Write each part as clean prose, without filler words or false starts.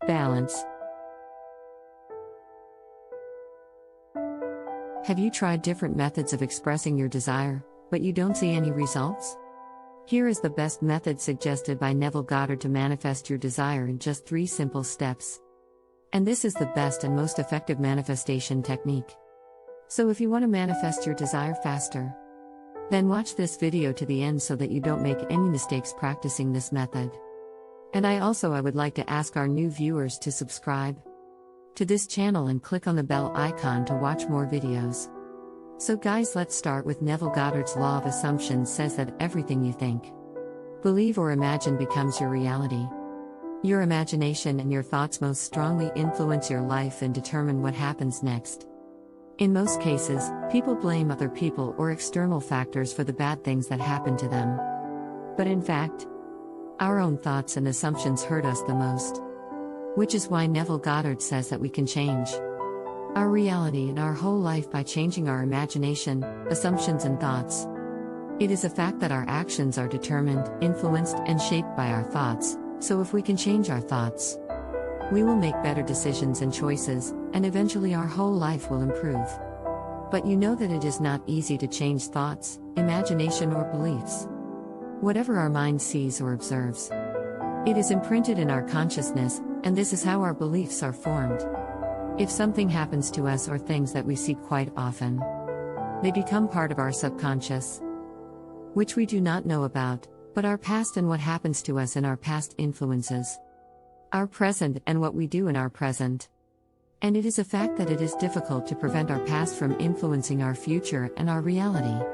Balance. Have you tried different methods of expressing your desire, but you don't see any results? Here is the best method suggested by Neville Goddard to manifest your desire in just 3 simple steps. And this is the best and most effective manifestation technique. So if you want to manifest your desire faster, then watch this video to the end so that you don't make any mistakes practicing this method. And I would like to ask our new viewers to subscribe to this channel and click on the bell icon to watch more videos. So guys, let's start with Neville Goddard's law of assumptions says that everything you think, believe or imagine becomes your reality. Your imagination and your thoughts most strongly influence your life and determine what happens next. In most cases, people blame other people or external factors for the bad things that happen to them. But in fact, our own thoughts and assumptions hurt us the most. Which is why Neville Goddard says that we can change our reality and our whole life by changing our imagination, assumptions and thoughts. It is a fact that our actions are determined, influenced and shaped by our thoughts, so if we can change our thoughts, we will make better decisions and choices, and eventually our whole life will improve. But you know that it is not easy to change thoughts, imagination or beliefs. Whatever our mind sees or observes, it is imprinted in our consciousness, and this is how our beliefs are formed. If something happens to us or things that we see quite often, they become part of our subconscious, which we do not know about, but our past and what happens to us in our past influences our present and what we do in our present. And it is a fact that it is difficult to prevent our past from influencing our future and our reality.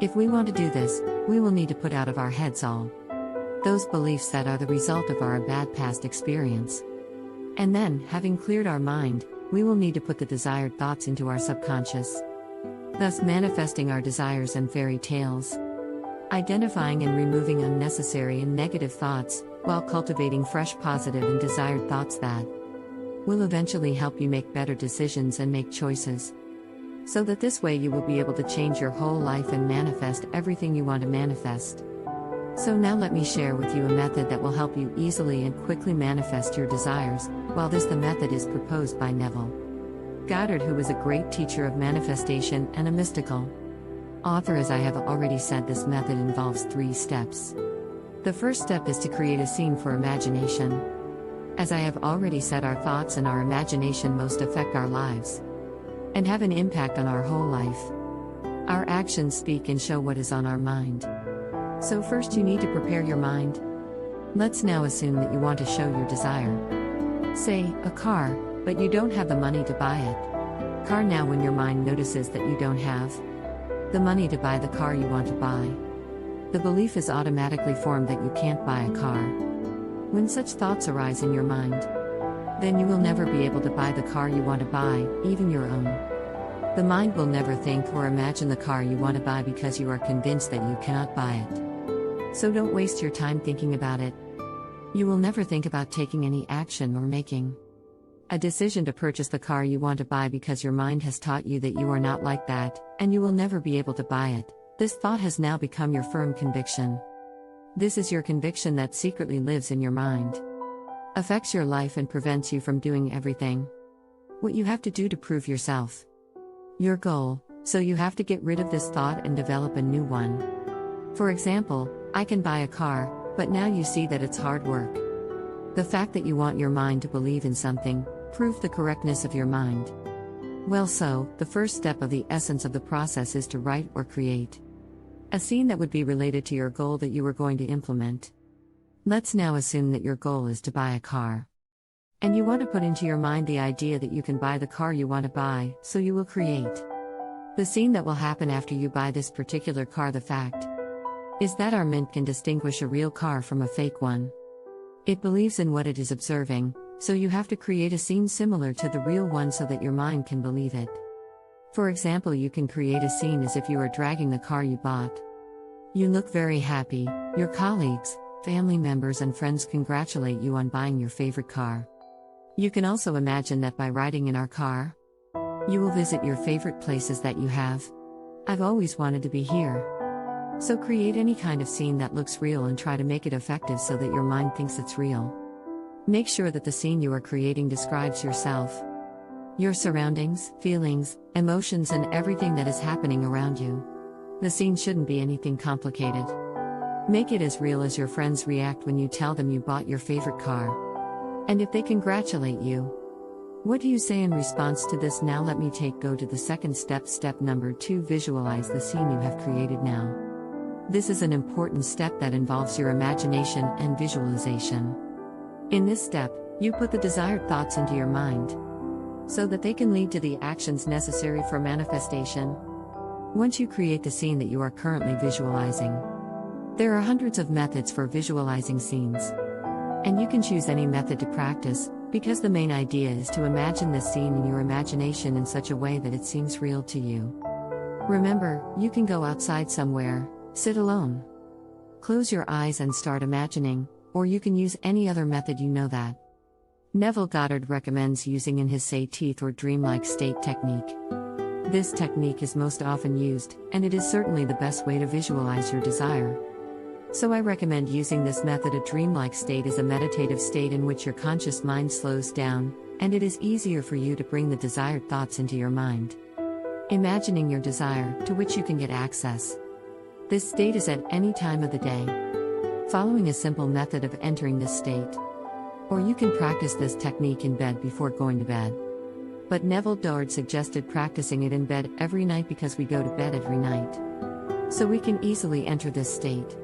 If we want to do this, we will need to put out of our heads all those beliefs that are the result of our bad past experience. And then, having cleared our mind, we will need to put the desired thoughts into our subconscious, thus manifesting our desires and fairy tales. Identifying and removing unnecessary and negative thoughts, while cultivating fresh positive and desired thoughts that will eventually help you make better decisions and make choices. So that this way you will be able to change your whole life and manifest everything you want to manifest. So now let me share with you a method that will help you easily and quickly manifest your desires. While the method is proposed by Neville Goddard, who is a great teacher of manifestation and a mystical author. As I have already said, this method involves 3 steps. The first step is to create a scene for imagination. As I have already said, our thoughts and our imagination most affect our lives and have an impact on our whole life. Our actions speak and show what is on our mind. So first you need to prepare your mind. Let's now assume that you want to show your desire. Say, a car, but you don't have the money to buy it. Car. Now when your mind notices that you don't have the money to buy the car you want to buy, the belief is automatically formed that you can't buy a car. When such thoughts arise in your mind, then you will never be able to buy the car you want to buy, even your own. The mind will never think or imagine the car you want to buy because you are convinced that you cannot buy it. So don't waste your time thinking about it. You will never think about taking any action or making a decision to purchase the car you want to buy because your mind has taught you that you are not like that, and you will never be able to buy it. This thought has now become your firm conviction. This is your conviction that secretly lives in your mind, affects your life and prevents you from doing everything what you have to do to prove yourself your goal. So you have to get rid of this thought and develop a new one. For example, I can buy a car, but now you see that it's hard work. The fact that you want your mind to believe in something, prove the correctness of your mind. Well, so, the first step of the essence of the process is to write or create a scene that would be related to your goal that you are going to implement. Let's now assume that your goal is to buy a car. And you want to put into your mind the idea that you can buy the car you want to buy, so you will create the scene that will happen after you buy this particular car. The fact is that our mind can distinguish a real car from a fake one. It believes in what it is observing, so you have to create a scene similar to the real one so that your mind can believe it. For example, you can create a scene as if you are dragging the car you bought. You look very happy, your colleagues, family members and friends congratulate you on buying your favorite car. You can also imagine that by riding in our car, you will visit your favorite places that you have. I've always wanted to be here. So create any kind of scene that looks real and try to make it effective so that your mind thinks it's real. Make sure that the scene you are creating describes yourself, your surroundings, feelings, emotions, and everything that is happening around you. The scene shouldn't be anything complicated. Make it as real as your friends react when you tell them you bought your favorite car. And if they congratulate you, what do you say in response to this? Now let me go to the second step. Step number 2: visualize the scene you have created now. This is an important step that involves your imagination and visualization. In this step, you put the desired thoughts into your mind, so that they can lead to the actions necessary for manifestation. Once you create the scene that you are currently visualizing, there are hundreds of methods for visualizing scenes. And you can choose any method to practice, because the main idea is to imagine this scene in your imagination in such a way that it seems real to you. Remember, you can go outside somewhere, sit alone, close your eyes and start imagining, or you can use any other method that Neville Goddard recommends using in his say teeth or dreamlike state technique. This technique is most often used, and it is certainly the best way to visualize your desire. So I recommend using this method. A dreamlike state is a meditative state in which your conscious mind slows down, and it is easier for you to bring the desired thoughts into your mind, imagining your desire, to which you can get access. This state is at any time of the day, following a simple method of entering this state. Or you can practice this technique in bed before going to bed. But Neville Goddard suggested practicing it in bed every night because we go to bed every night, so we can easily enter this state.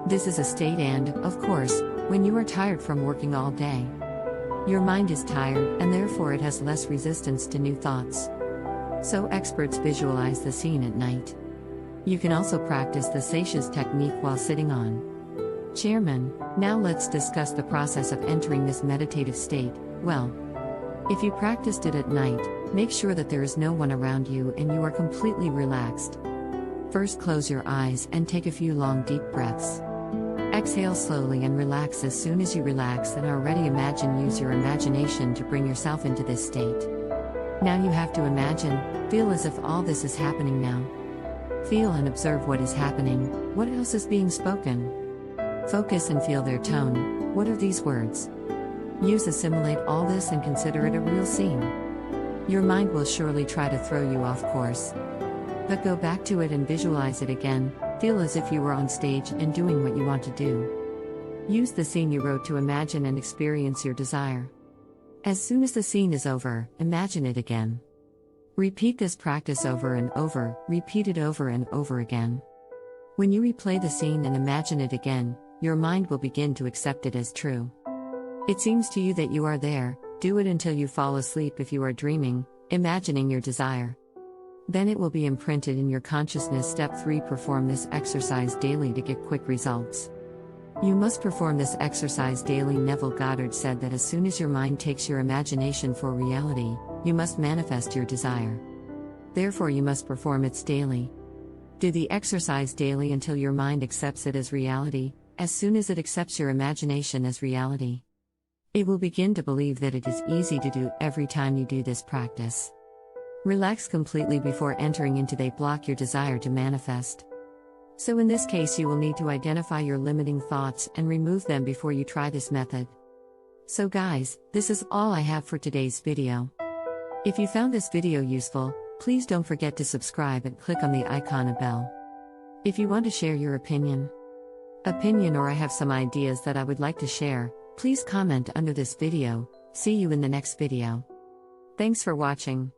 This is a state and, of course, when you are tired from working all day. Your mind is tired and therefore it has less resistance to new thoughts. So experts visualize the scene at night. You can also practice the sashes technique while sitting on chairman. Now let's discuss the process of entering this meditative state. Well, if you practiced it at night, make sure that there is no one around you and you are completely relaxed. First, close your eyes and take a few long deep breaths. Exhale slowly and relax. As soon as you relax and are ready, use your imagination to bring yourself into this state. Now you have to imagine, feel as if all this is happening now. Feel and observe what is happening. What else is being spoken? Focus and feel their tone. What are these words? Assimilate all this and consider it a real scene. Your mind will surely try to throw you off course, but go back to it and visualize it again. Feel as if you were on stage and doing what you want to do. Use the scene you wrote to imagine and experience your desire. As soon as the scene is over, imagine it again. Repeat this practice over and over, repeat it over and over again. When you replay the scene and imagine it again, your mind will begin to accept it as true. It seems to you that you are there. Do it until you fall asleep if you are dreaming, imagining your desire. Then it will be imprinted in your consciousness. Step 3: perform this exercise daily to get quick results. You must perform this exercise daily. Neville Goddard said that as soon as your mind takes your imagination for reality, you must manifest your desire. Therefore, you must perform it daily. Do the exercise daily until your mind accepts it as reality. As soon as it accepts your imagination as reality, it will begin to believe that it is easy to do. Every time you do this practice, relax completely before entering into they block your desire to manifest. So in this case, you will need to identify your limiting thoughts and remove them before you try this method. So guys, this is all I have for today's video. If you found this video useful, please don't forget to subscribe and click on the icon of bell. If you want to share your opinion or I have some ideas that I would like to share, please comment under this video. See you in the next video. Thanks for watching.